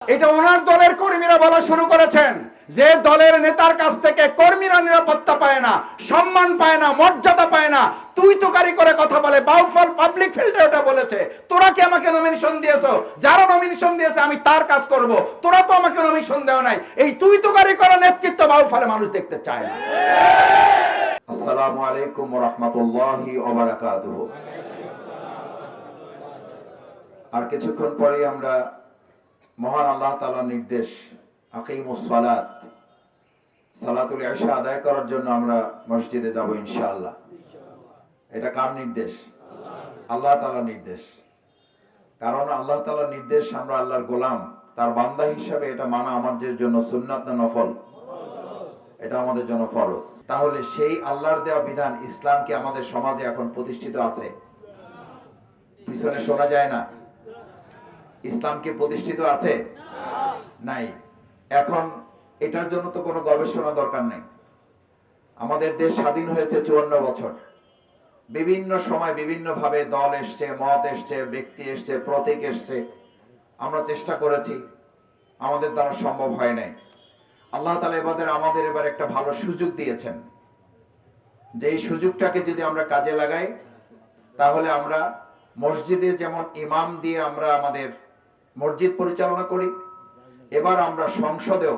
এটা ওনার দলের কর্মীরা বলা শুরু করেছেন যে দলের নেতার কাছ থেকে কর্মীরা নিরাপত্তা পায় না, সম্মান পায় না, মর্যাদা পায় না, তুই তোকারি করে কথা বলে। বাউফল পাবলিক ফিল্ডে ওটা বলেছে, তোরা কি আমাকে নমিনেশন দিয়েছো? যারা নমিনেশন দিয়েছে আমি তার কাজ করব, তোরা তো আমাকে নমিনেশন দেও নাই। এই তুই তোকারি করা নেতৃত্ব বাউফলে মানুষ দেখতে চায় না। আসসালামু আলাইকুম ওয়া রাহমাতুল্লাহি ওয়া বারাকাতুহু। আর কিছুক্ষণ পরে আমরা মহান আল্লাহ তাআলার নির্দেশ আকিমুস সালাত, সালাতুল ইশা আদায় করার জন্য আমরা মসজিদে যাব ইনশাআল্লাহ। এটা কার নির্দেশ? আল্লাহ তাআলার নির্দেশ। কারণ আল্লাহ তাআলার নির্দেশ, আমরা আল্লাহর গোলাম, তার বান্দা হিসেবে এটা মানা আমাদের জন্য সুন্নাত না নফল? এটা আমাদের জন্য ফরজ। তাহলে সেই আল্লাহর দেওয়া বিধান ইসলাম কি আমাদের সমাজে এখন প্রতিষ্ঠিত আছে? পিছনে শোনা যায় না। ইসলাম কি প্রতিষ্ঠিত আছে? নাই। এখন এটার জন্য তো কোনো গবেষণা দরকার নেই। আমাদের দেশ স্বাধীন হয়েছে 54 বছর। বিভিন্ন সময় বিভিন্ন ভাবে দল এসছে, মত এসছে, ব্যক্তি এসছে, প্রতীক এসছে। আমরা চেষ্টা করেছি, আমাদের দ্বারা সম্ভব হয় নাই। আল্লাহ তাআলা আমাদের এবার একটা ভালো সুযোগ দিয়েছেন, যে এই সুযোগটাকে যদি আমরা কাজে লাগাই তাহলে আমরা মসজিদে যেমন ইমাম দিয়ে আমরা আমাদের মসজিদ পরিচালনা করি, এবার আমরা সংসদেও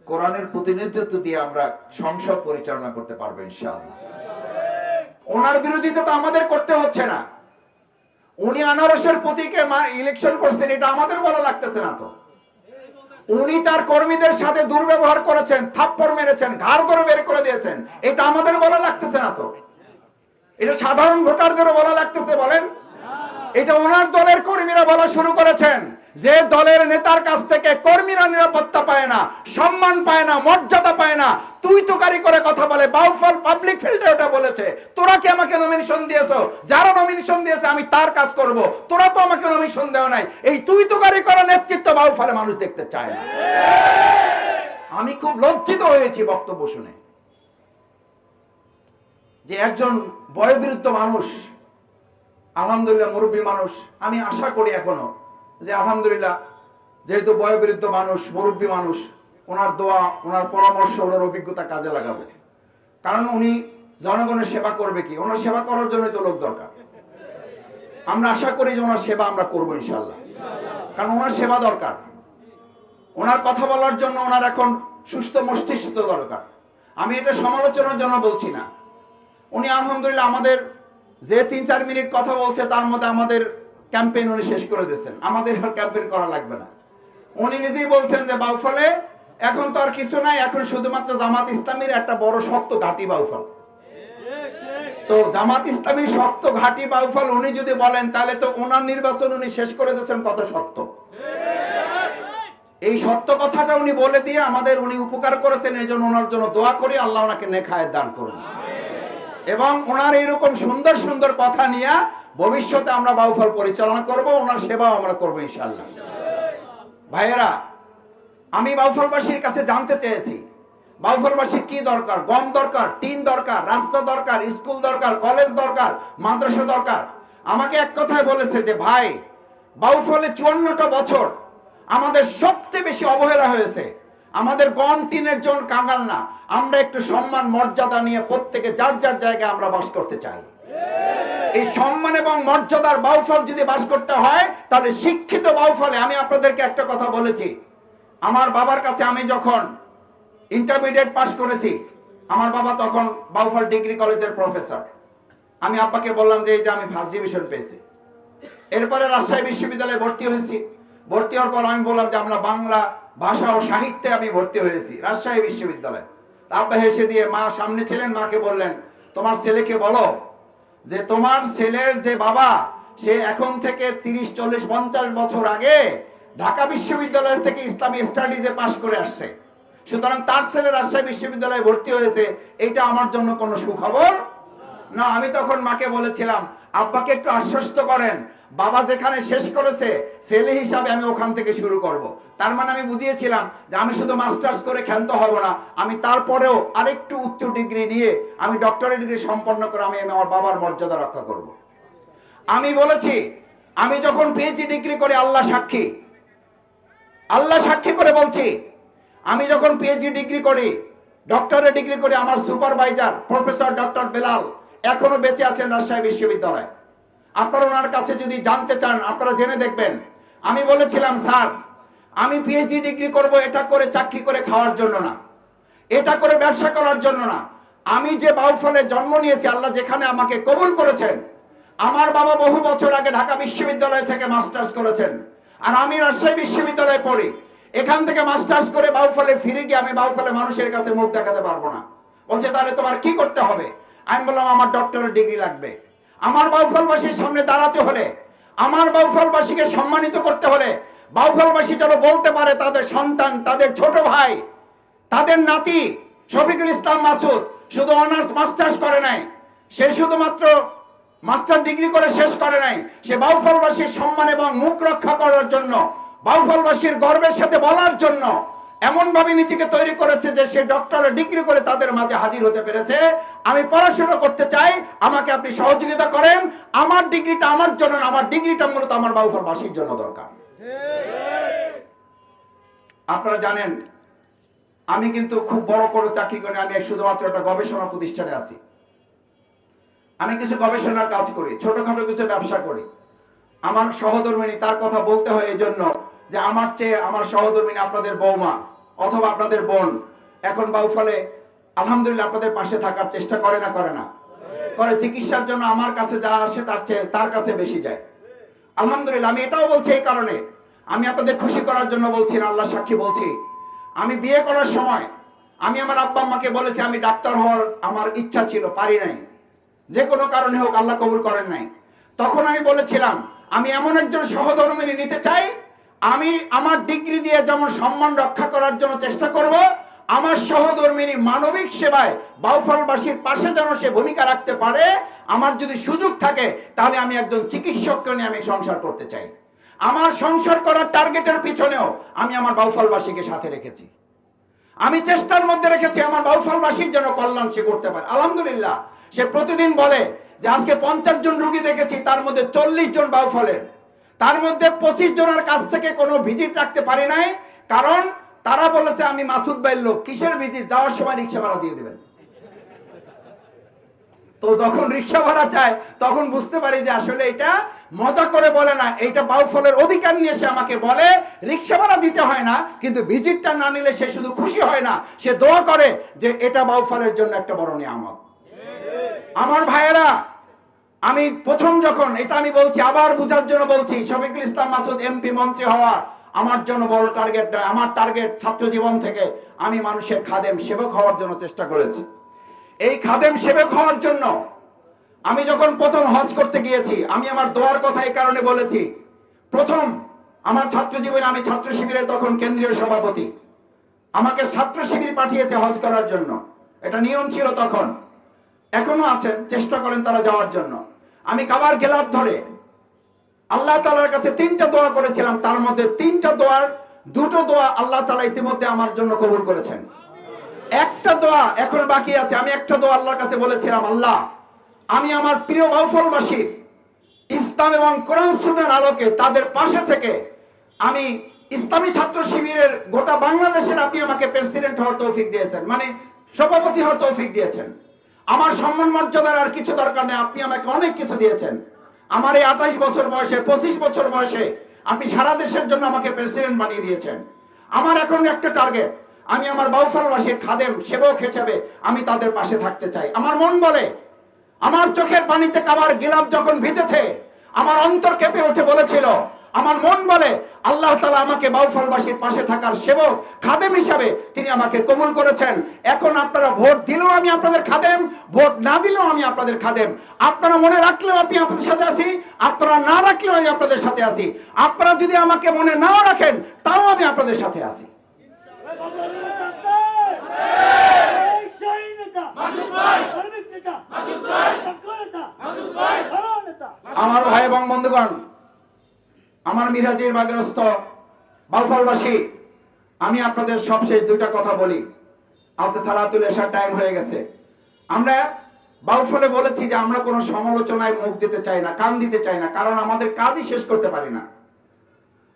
কোরআনের প্রতিনিধিত্ব দিয়ে আমরা সংসদ পরিচালনা করতে পারবো ইনশাআল্লাহ। ওনার বিরোধিতা তো আমাদের করতে হচ্ছে না। উনি আনারসের প্রতীকে ইলেকশন করছেন, এটা আমাদের বলা লাগতেছে না তো। উনি তার কর্মীদের সাথে দুর্ব্যবহার করেছেন, থাপ্পড় মেরেছেন, ঘাড় ধরে বের করে দিয়েছেন, এটা আমাদের বলা লাগতেছে না তো। এটা সাধারণ ভোটারদেরও বলা লাগতেছে? বলেন। এটা ওনার দলের কর্মীরা বলা শুরু করেছেন যে দলের নেতার কাছ থেকে কর্মীরা নিরাপত্তা পায় না, সম্মান পায় না, মর্যাদা পায় না, তুই তোকারি করে কথা বলে। বাউফল পাবলিক ফিল্ডে ওটা বলেছে, তোরা কি আমাকে নমিনেশন দিয়েছো? যারা নমিনেশন দিয়েছে আমি তার কাজ করব, তোরা তো আমাকে নমিনেশন দেওয়া নাই। এই তুই তোকারি করা নেতৃত্ব বাউফলে মানুষ দেখতে চায় না। আমি খুব লজ্জিত হয়েছি বক্তব্য শুনে, যে একজন বয়োবৃদ্ধ মানুষ, আলহামদুলিল্লাহ মুরব্বী মানুষ, আমি আশা করি এখনো যে আলহামদুলিল্লাহ যেহেতু বয়োবৃদ্ধ মানুষ, মুরব্বী মানুষ, ওনার দোয়া, ওনার পরামর্শ, ওনার অভিজ্ঞতা কাজে লাগাবে। কারণ উনি জনগণের সেবা করবে কি? ওনার সেবা করার জন্য তো লোক দরকার। আমরা আশা করি যে ওনার সেবা আমরা করবো ইনশাআল্লাহ, কারণ ওনার সেবা দরকার। ওনার কথা বলার জন্য ওনার এখন সুস্থ মস্তিষ্ক দরকার। আমি এটা সমালোচনার জন্য বলছি না। উনি আলহামদুলিল্লাহ আমাদের যে 3-4 মিনিট কথা বলছে তার মধ্যে আমাদের ক্যাম্পেইন উনি শেষ করে দিয়েছেন। আমাদের আর ক্যাম্পেইন করা লাগবে না। উনি নিজেই বলছেন যে বাউফলে এখন তো আর কিছু নাই, এখন শুধুমাত্র জামাত ইসলামীর একটা বড় শক্ত ঘাঁটি বাউফল। তো জামাত ইসলামীর শক্ত ঘাঁটি বাউফল উনি যদি বলেন, তাহলে তো ওনার নির্বাচন উনি শেষ করে দিয়েছেন কত শক্ত। এই সত্য কথাটা উনি বলে দিয়ে আমাদের উনি উপকার করেছেন, এই জন্য ওনার জন্য দোয়া করি, আল্লাহ ওনাকে নেক হায়াত দান করুন। এবং ওনার এইরকম সুন্দর সুন্দর কথা নিয়ে ভবিষ্যতে আমরা বাউফল পরিচালনা করব, ওনার সেবাও আমরা করবো ইনশাআল্লাহ। ভাইয়েরা, আমি বাউফলবাসীর কাছে জানতে চেয়েছি বাউফলবাসীর কি দরকার? গম দরকার, টিন দরকার, রাস্তা দরকার, স্কুল দরকার, কলেজ দরকার, মাদ্রাসা দরকার। আমাকে এক কথায় বলেছে যে ভাই, বাউফলে 54টা বছর আমাদের সবচেয়ে বেশি অবহেলা হয়েছে। আমাদের গম টিনের জন্য কাঙ্গাল না, আমরা একটু সম্মান মর্যাদা নিয়ে প্রত্যেকে যার যার জায়গায় আমরা বাস করতে চাই। এই সম্মান এবং মর্যাদার বাউফল যদি বাস করতে হয়, তাহলে শিক্ষিত বাউফলে, আমি আপনাদেরকে একটা কথা বলেছি, আমার বাবার কাছে আমি যখন ইন্টারমিডিয়েট পাস করেছি, আমার বাবা তখন বাউফল ডিগ্রি কলেজের প্রফেসর। আমি আব্বাকে বললাম যে এই যে আমি ফার্স্ট ডিভিশন পেয়েছি। এরপরে রাজশাহী বিশ্ববিদ্যালয়ে ভর্তি হয়েছি। ভর্তি হওয়ার পর আমি বললাম যে আমরা বাংলা ভাষা ও সাহিত্যে আমি ভর্তি হয়েছি রাজশাহী বিশ্ববিদ্যালয়ে। আব্বা হেসে দিয়ে, মা সামনে ছিলেন, মাকে বললেন তোমার ছেলেকে বলো যে তোমার ছেলের যে বাবা, সে এখন থেকে 30-40-50 বছর আগে ঢাকা বিশ্ববিদ্যালয় থেকে ইসলামী স্টাডিজে পাশ করে আসছে, সুতরাং তার ছেলে রাজশাহী বিশ্ববিদ্যালয়ে ভর্তি হয়েছে, এটা আমার জন্য কোনো সুখবর না। আমি তখন মাকে বলেছিলাম, আব্বাকে একটু আশ্বস্ত করেন, বাবা যেখানে শেষ করেছে ছেলে হিসাবে আমি ওখান থেকে শুরু করব। তার মানে আমি বুঝিয়েছিলাম যে আমি শুধু মাস্টার্স করে ক্ষান্ত হব না, আমি তারপরেও আরেকটু উচ্চ ডিগ্রি নিয়ে আমি ডক্টরেট ডিগ্রি সম্পন্ন করে আমি আমার বাবার মর্যাদা রক্ষা করব। আমি বলেছি, আমি যখন পিএইচডি ডিগ্রি করে, আল্লাহ সাক্ষী, আল্লাহ সাক্ষী করে বলছি, আমি যখন পিএইচডি ডিগ্রি করি, ডক্টরেট ডিগ্রি করি, আমার সুপারভাইজার প্রফেসর ডক্টর বেলাল এখনো বেঁচে আছেন রাজশাহী বিশ্ববিদ্যালয়ে। আপনারা ওনার কাছে যদি জানতে চান আপনারা জেনে দেখবেন। আমি বলেছিলাম, স্যার আমি পিএইচডি ডিগ্রি করব এটা করে চাকরি করে খাওয়ার জন্য না, এটা করে ব্যবসা করার জন্য না। আমি যে বাউফলে জন্ম নিয়েছি, আল্লাহ যেখানে আমাকে কবুল করেছেন, আমার বাবা বহু বছর আগে ঢাকা বিশ্ববিদ্যালয় থেকে মাস্টার্স করেছেন, আর আমি রাজশাহী বিশ্ববিদ্যালয়ে পড়ি। এখান থেকে মাস্টার্স করে বাউফলে ফিরে গিয়ে আমি বাউফলে মানুষের কাছে মুখ দেখাতে পারবো না। বলছে তাহলে তোমার কি করতে হবে? আমি বললাম আমার ডক্টরেট ডিগ্রি লাগবে। আমার বাউফলবাসীর সামনে দাঁড়াতে হলে, আমার বাউফলবাসীকে সম্মানিত করতে হলে, বাউফলবাসী যেন বলতে পারে তাদের সন্তান, তাদের ছোট ভাই, তাদের নাতি শফিকুল ইসলাম মাসুদ শুধু অনার্স মাস্টার্স করে নাই, সে শুধুমাত্র মাস্টার ডিগ্রি করে শেষ করে নাই, সে বাউফলবাসীর সম্মান এবং মুখ রক্ষা করার জন্য, বাউফলবাসীর গর্বের সাথে বলার জন্য এমন ভাবে নিজেকে তৈরি করেছে যে সে ডক্টরেট ডিগ্রি করে তাদের মাঝে হাজির হতে পেরেছে। আমি পড়াশোনা করতে চাই, আমাকে আপনি সহযোগিতা করেন। আমার ডিগ্রিটা আমার জন্য না, আমার ডিগ্রিটা মূলত আমার বাউফলবাসীর জন্য দরকার। আপনারা জানেন আমি কিন্তু খুব বড় কোনো চাকরি করি, আমি শুধুমাত্র একটা গবেষণা প্রতিষ্ঠানে আছি। আমি কিছু গবেষণার কাজ করি, ছোটখাটো কিছু ব্যবসা করি। আমার সহধর্মিনী, তার কথা বলতে হয় এই জন্য যে আমার চেয়ে আমার সহধর্মিনী আপনাদের বৌমা অথবা আপনাদের বোন এখন বাউফলে আলহামদুলিল্লাহ আপনাদের পাশে থাকার চেষ্টা করে না? করে না? করে। চিকিৎসার জন্য আমার কাছে যা আসে তার চেয়ে তার কাছে বেশি যায়। আলহামদুলিল্লাহ। আমি এটাও বলছি এই কারণে, আমি আপনাদের খুশি করার জন্য বলছি না, আল্লাহ সাক্ষী বলছি। আমি বিয়ে করার সময় আমি আমার আব্বা আম্মাকে বলেছি আমি ডাক্তার হওয়ার আমার ইচ্ছা ছিল, পারি নাই, যে কোনো কারণে হোক আল্লাহ কবুল করেন নাই। তখন আমি বলেছিলাম আমি এমন একজন সহধর্মিনী নিতে চাই, আমি আমার ডিগ্রি দিয়ে যেমন সম্মান রক্ষা করার জন্য চেষ্টা করব, আমার সহধর্মিনী মানবিক সেবায় বাউফলবাসীর পাশে যেন সে ভূমিকা রাখতে পারে। আমার যদি সুযোগ থাকে তাহলে আমি একজন চিকিৎসককে নিয়ে আমি সংসার করতে চাই। আমার সংসার করার টার্গেটের পিছনেও আমি আমার বাউফলবাসীকে সাথে রেখেছি। আমি চেষ্টার মধ্যে রেখেছি আমার বাউফলবাসীর জন্য কল্যাণ সে করতে পারে। আলহামদুলিল্লাহ। সে প্রতিদিন বলে যে আজকে 50 জন রোগী দেখেছি, তার মধ্যে 40 জন বাউফলের, তার মধ্যে 25 জনের কাছ থেকে কোনো ভিজিট রাখতে পারি নাই, কারণ তারা বলেছে আমি মাসুদ ভাইয়ের লোক, কিসের ভিজিট, যাওয়ার সময় রিক্সা ভাড়া দিয়ে দেবেন। তো যখন রিক্সা ভাড়া চায় তখন বুঝতে পারি যে আসলে এটা মজা করে বলে না, এটা বাউফলের অধিকার নিয়ে সে আমাকে বলে। রিক্সা ভাড়া দিতে হয় না, কিন্তু ভিজিটটা না নিলে সে শুধু খুশি হয় না, সে দোয়া করে যে এটা বাউফলের জন্য একটা বড় নিয়ামত। আমার ভাইয়েরা, আমি প্রথম যখন, এটা আমি বলছি আবার বুঝার জন্য বলছি, শফিকুল ইসলাম মাসুদ এমপি মন্ত্রী হওয়া আমার জন্য বড় টার্গেট নয়। আমার টার্গেট ছাত্র জীবন থেকে আমি মানুষের খাদেম সেবক হওয়ার জন্য চেষ্টা করেছি। এই খাদেম সেবক হওয়ার জন্য আমি যখন প্রথম হজ করতে গিয়েছি, আমি আমার দোয়ার কথা এই কারণে বলেছি। প্রথম আমার ছাত্র জীবনে আমি ছাত্র শিবিরের তখন কেন্দ্রীয় সভাপতি, আমাকে ছাত্র শিবির পাঠিয়েছে হজ করার জন্য। এটা নিয়ম ছিল তখন, এখনো আছেন, চেষ্টা করেন তারা যাওয়ার জন্য। আমি কাবার গেলাপ ধরে আল্লাহ তাআলার কাছে 3টা দোয়া করেছিলাম, তার মধ্যে 3টা দোয়ার 2টো দোয়া আল্লাহ তাআলা ইতিমধ্যে আমার জন্য কবুল করেছেন। একটা দোয়া এখন বাকি আছে। আমি একটা দোয়া আল্লাহর কাছে বলেছিলাম, আল্লাহ আমি আমার প্রিয় বাউফলবাসী ইসলাম এবং কোরআন সুন্নাহর আলোকে তাদের পাশে থেকে আমি ইসলামী ছাত্র শিবিরের গোটা বাংলাদেশের আপনি আমাকে প্রেসিডেন্ট হওয়ার তৌফিক দিয়েছেন, মানে সভাপতি হওয়ার তৌফিক দিয়েছেন। আমার সম্মান মর্যাদার আর কিছু দরকার নেই, আপনি আমাকে অনেক কিছু দিয়েছেন। আমার এই 28 বছর বয়সে, 25 বছর বয়সে আপনি সারা দেশের জন্য আমাকে প্রেসিডেন্ট বানিয়ে দিয়েছেন। আমার এখন একটা টার্গেট, আমি আমার বাউফলবাসীর খাদেম সেবক হিসেবে আমি তাদের পাশে থাকতে চাই। আমার মন বলে, আমার চোখের পানিতে কাবার গিলাফ যখন ভিজেছে আমার অন্তর কেঁপে উঠে বলেছিল, আমার মন বলে আল্লাহ তাআলা আমাকে বাউফলবাসীর পাশে থাকার সেবক খাদেম হিসাবে তিনি আমাকে কবুল করেছেন। এখন আপনারা ভোট দিলেও আমি আপনাদের খাদেম, ভোট না দিলেও আমি আপনাদের খাদেম। আপনারা মনে রাখলেও আমি আপনাদের সাথে আছি, আপনারা না রাখলেও আমি আপনাদের সাথে আছি। আপনারা যদি আমাকে মনে নাও রাখেন তাও আমি আপনাদের সাথে আছি। আমার ভাই এবং বন্ধুগণ, আমার মিরাজের বাগেরস্থ বাউফলবাসী, আমি আপনাদের সবশেষ 2টা কথা বলি। আজকে সালাতুল এশার টাইম হয়ে গেছে। আমরা বাউফলে বলেছি যে আমরা কোনো সমালোচনায় মুখ দিতে চাই না, কান দিতে চাই না, কারণ আমাদের কাজই শেষ করতে পারি না।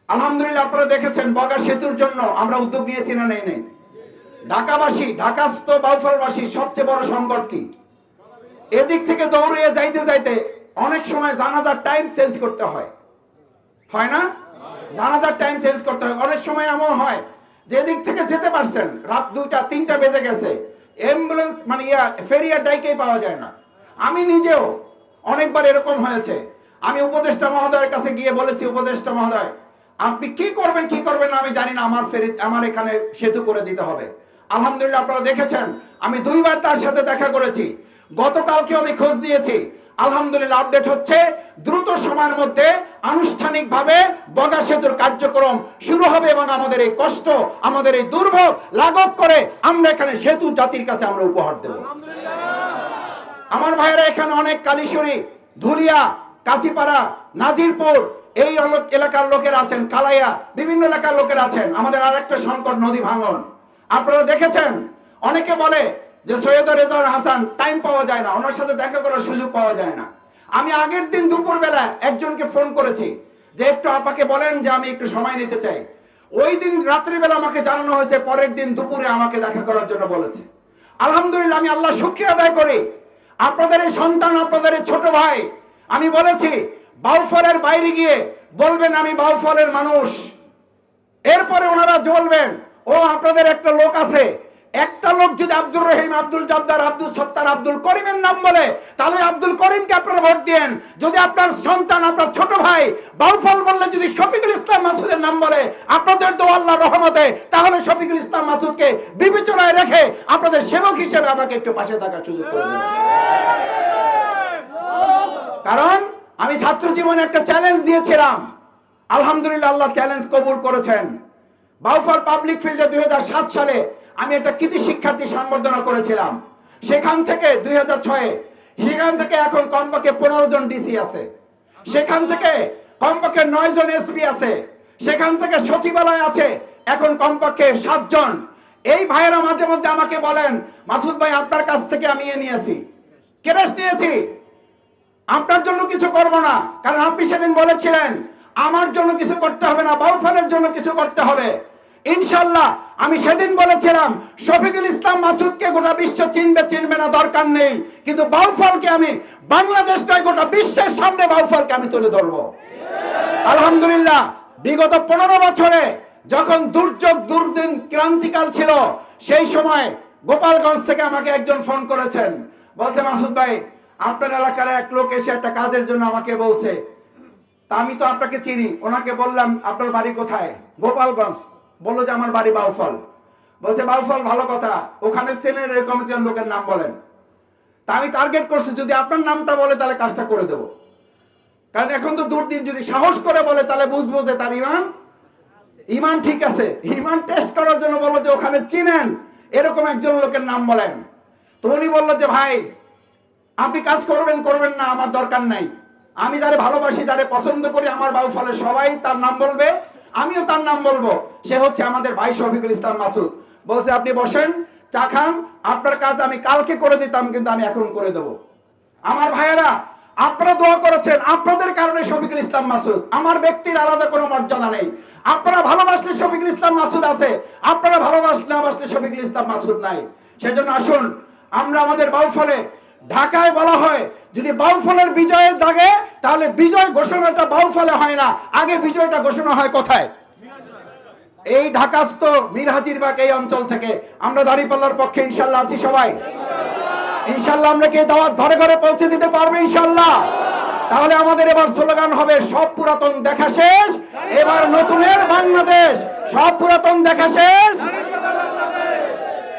আলহামদুলিল্লাহ আপনারা দেখেছেন বগা সেতুর জন্য আমরা উদ্যোগ নিয়েছি না নেই? ঢাকাবাসী, ঢাকাস্থ বাউফলবাসী সবচেয়ে বড় সংকট কি? এদিক থেকে দৌড়িয়ে যাইতে যাইতে অনেক সময় জানাজার টাইম চেঞ্জ করতে হয় না? জানাজার টাইম চেঞ্জ করতে হয়। অনেক সময় এমন হয় যে এদিক থেকে যেতে পারছেন, রাত 2টা 3টা বেজে গেছে, অ্যাম্বুলেন্স মানে ফেরিয়ার ডাইকেই পাওয়া যায় না। আমি নিজেও অনেকবার এরকম হয়েছে। আমি উপদেষ্টা মহোদয়ের কাছে গিয়ে বলেছি, উপদেষ্টা মহোদয় আপনি কি করবেন না আমি জানি না, আমার এখানে সেতু করে দিতে হবে। আলহামদুলিল্লাহ আপনারা দেখেছেন আমি 2বার তার সাথে দেখা করেছি। গতকালকে আমি খোঁজ দিয়েছি, আলহামদুলিল্লাহ আপডেট হচ্ছে দ্রুত সময়ের মধ্যে আনুষ্ঠানিকভাবে বগা সেতুর কার্যক্রম শুরু হবে এবং আমাদের এই কষ্ট, আমাদের এই দুর্ভোগ লাঘব করে আমরা এখানে সেতু জাতির কাছে আমরা উপহার দেব। আমার ভাইয়েরা এখানে অনেক কালীশ্বরী, ধুলিয়া, কাশিপাড়া, নাজিরপুর এই এলাকার লোকের আছেন, কালাইয়া বিভিন্ন এলাকার লোকের আছেন। আমাদের আরেকটা সংকট নদী ভাঙন। আপনারা দেখেছেন অনেকে বলে যে সৈয়দ রেজাউল হাসান টাইম পাওয়া যায় না, ওনার সাথে দেখা করার সুযোগ পাওয়া যায় না। আমি আগের দিন দুপুরবেলা একজনকে ফোন করেছি যে একটু আপাকে বলেন যে আমি একটু সময় নিতে চাই। ওই দিন রাত্রিবেলা আমাকে জানানো হয়েছে পরের দিন দুপুরে আমাকে দেখা করার জন্য বলেছে। আলহামদুলিল্লাহ আমি আল্লাহ শুকরিয়া আদায় করি, আপনাদের এই সন্তান, আপনাদের এই ছোট ভাই, আমি বলেছি বাউফলের বাইরে গিয়ে বলবেন আমি বাউফলের মানুষ। এরপরে ওনারা বলবেন ও আপনাদের একটা লোক আছে, একটা লোক যদি আব্দুর রহিম, আব্দুল জব্বার, আব্দুল সত্তার, আব্দুল করিমের নাম বলে তাহলে আব্দুল করিমকে আপনারা ভোট দেন। যদি আপনার সন্তান, আপনার ছোট ভাই বাউফল বললে যদি শফিকুল ইসলাম মাসুদের নাম বলে আপনাদের তো আল্লাহর রহমতে, তাহলে শফিকুল ইসলাম মাসুদকে বিবেচনায় রেখে আপনাদের সেবক হিসেবে আমাকে একটু পাশে থাকার সুযোগ করে দেবেন। কারণ আমি ছাত্র জীবনে একটা চ্যালেঞ্জ দিয়েছিলাম, আলহামদুলিল্লাহ আল্লাহ চ্যালেঞ্জ কবুল করেছেন। বাউফল পাবলিক ফিল্ডে 2007 সালে আমি একটা কৃতি শিক্ষার্থী সংবর্ধনা করেছিলাম। সেখান থেকে 2006 সেখান থেকে এখন কমপক্ষে 15 জন ডিসি আছে, সেখান থেকে কমপক্ষে 9 জন এসপি আছে, সেখান থেকে সচিবালয় আছে এখন কমপক্ষে 7 জন। এই ভাইয়েরা মাঝে মধ্যে আমাকে বলেন মাসুদ ভাই আপনার কাছ থেকে আমি নিয়েছি, ক্যাশ নিয়েছি, আপনার জন্য কিছু করব না, কারণ আপনি সেদিন বলেছিলেন আমার জন্য কিছু করতে হবে না, বাউফলের জন্য কিছু করতে হবে। ইনশাআল্লাহ আমি সেদিন বলেছিলাম শফিকুল ইসলাম মাসুদকে গোটা বিশ্ব চিনবে না দরকার নেই, কিন্তু বাউফলকে আমি বাংলাদেশ নয় গোটা বিশ্বের সামনে বাউফলকে আমি তুলে ধরবো। আলহামদুলিল্লাহ বিগত 15 বছরে যখন দুর্যোগ দুর্দিন ক্রান্তিকাল ছিল সেই সময় গোপালগঞ্জ থেকে আমাকে একজন ফোন করেছেন, বলছে মাসুদ ভাই আপনার এলাকার এক লোক এসে একটা কাজের জন্য আমাকে বলছে, তা আমি তো আপনাকে চিনি। ওনাকে বললাম আপনার বাড়ি কোথায়? গোপালগঞ্জ। বললো যে আমার বাড়ি বাউফল। বলছে বাউফল, ভালো কথা, ওখানে চেনের এরকম একজন লোকের নাম বলেন। তা আমি টার্গেট করছি যদি আপনার নামটা বলে তাহলে কাজটা করে দেব, কারণ এখন তো দুর্দিন, যদি সাহস করে বলে তাহলে বুঝবো যে তার ইমান ঠিক আছে। ইমান টেস্ট করার জন্য বললো যে ওখানে চিনেন এরকম একজন লোকের নাম বলেন। তো উনি বললো যে ভাই আপনি কাজ করবেন না, আমার দরকার নাই, আমি যারে ভালোবাসি, যারে পছন্দ করি আমার বাউফলে সবাই তার নাম বলবে, আমিও তার নাম বলবো, সে হচ্ছে আমাদের ভাই শফিকুল ইসলাম মাসুদ। বলছে আপনি বসেন, চা খান, আপনার কাজ আমি কালকে করে দিতাম কিন্তু আমি এখন করে দেব। আমার ভাইয়েরা আপনারা দোয়া করেছেন, আপনাদের কারণে শফিকুল ইসলাম মাসুদ, আমার ব্যক্তির আলাদা কোনো মর্যাদা নেই। আপনারা ভালোবাসলে শফিকুল ইসলাম মাসুদ আছে, আপনারা না বাসলে শফিকুল ইসলাম মাসুদ নাই। সেজন্য আসুন আমরা আমাদের বাউফলে, ঢাকায় বলা হয় যদি বাউফলের বিজয়ের দাগে, তাহলে বিজয় ঘোষণাটা বাউফলে হয় না, আগে বিজয়টা ঘোষণা হয় কোথায়? এই ঢাকাস্থ মিরহাজিরবাগ এই অঞ্চল থেকে। আমরা দাঁড়িপাল্লার পক্ষে ইনশাল্লাহ আছি সবাই। ইনশাল্লাহ আমরা কি দাওয়াত ঘরে ঘরে পৌঁছে দিতে পারবো ইনশাল্লাহ? তাহলে আমাদের এবার স্লোগান হবে সব পুরাতন দেখা শেষ, এবার নতুনের বাংলাদেশ। সব পুরাতন দেখা শেষ,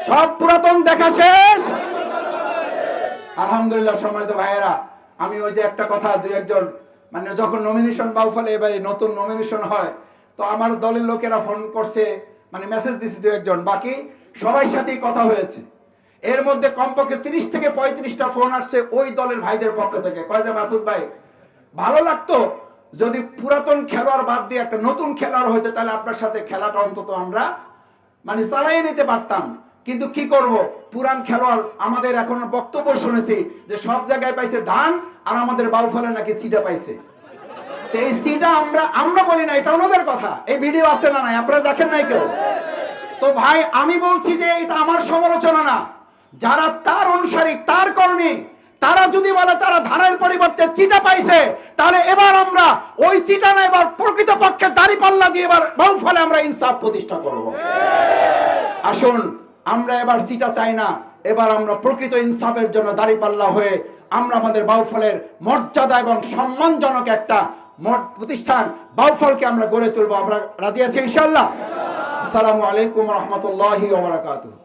সব পুরাতন দেখা শেষ। আলহামদুলিল্লাহ সম্মানিত ভাইয়েরা, আমি ওই যে একটা কথা দুই একজন মানে যখন নমিনেশন বাউফলে এবারে নতুন নমিনেশন হয় তো আমার দলের লোকেরা ফোন করছে, মানে মেসেজ দিছে দুই একজন, বাকি সবার সাথেই কথা হয়েছে। এর মধ্যে কমপক্ষে 30 থেকে 35টা ফোন আসছে ওই দলের ভাইদের পক্ষ থেকে, কয় যে মাসুদ ভাই ভালো লাগতো যদি পুরাতন খেলোয়াড় বাদ দিয়ে একটা নতুন খেলোয়াড় হইতো, তাহলে আপনার সাথে খেলাটা অন্তত আমরা মানে চালিয়ে নিতে পারতাম। কিন্তু কি করব, পুরান খেলোয়াড় আমাদের এখন বক্তব্য শুনেছি যে সব জায়গায় পাইছে ধান আর আমাদের বাউফলে নাকি চিটা পাইছে। তো এই সিটা আমরা বলি না, এটা ওনাদের কথা। এই ভিডিও আছে না নাই, আপনারা দেখেন নাই কেউ? তো ভাই আমি বলছি যে এটা আমার সমালোচনা না, যারা তার অনুসারী তার কর্মী তারা যদি বলে তারা ধানের পরিবর্তে চিটা পাইছে, তাহলে এবার আমরা ওই চিটা না, এবার প্রকৃতপক্ষে দাঁড়িপাল্লা দিয়ে এবার বাউফলে আমরা ইনসাফ প্রতিষ্ঠা করব। আসুন আমরা এবার চিটা চাই না, এবার আমরা প্রকৃত ইনসাফের জন্য দাঁড়িপাল্লা হয়ে আমরা আমাদের বাউফলের মর্যাদা এবং সম্মানজনক একটা প্রতিষ্ঠান বাউফলকে আমরা গড়ে তুলবো। আমরা রাজি আছি ইনশাআল্লাহ। আসসালামু আলাইকুম ওয়া রাহমাতুল্লাহি ওয়া বারাকাতুহু।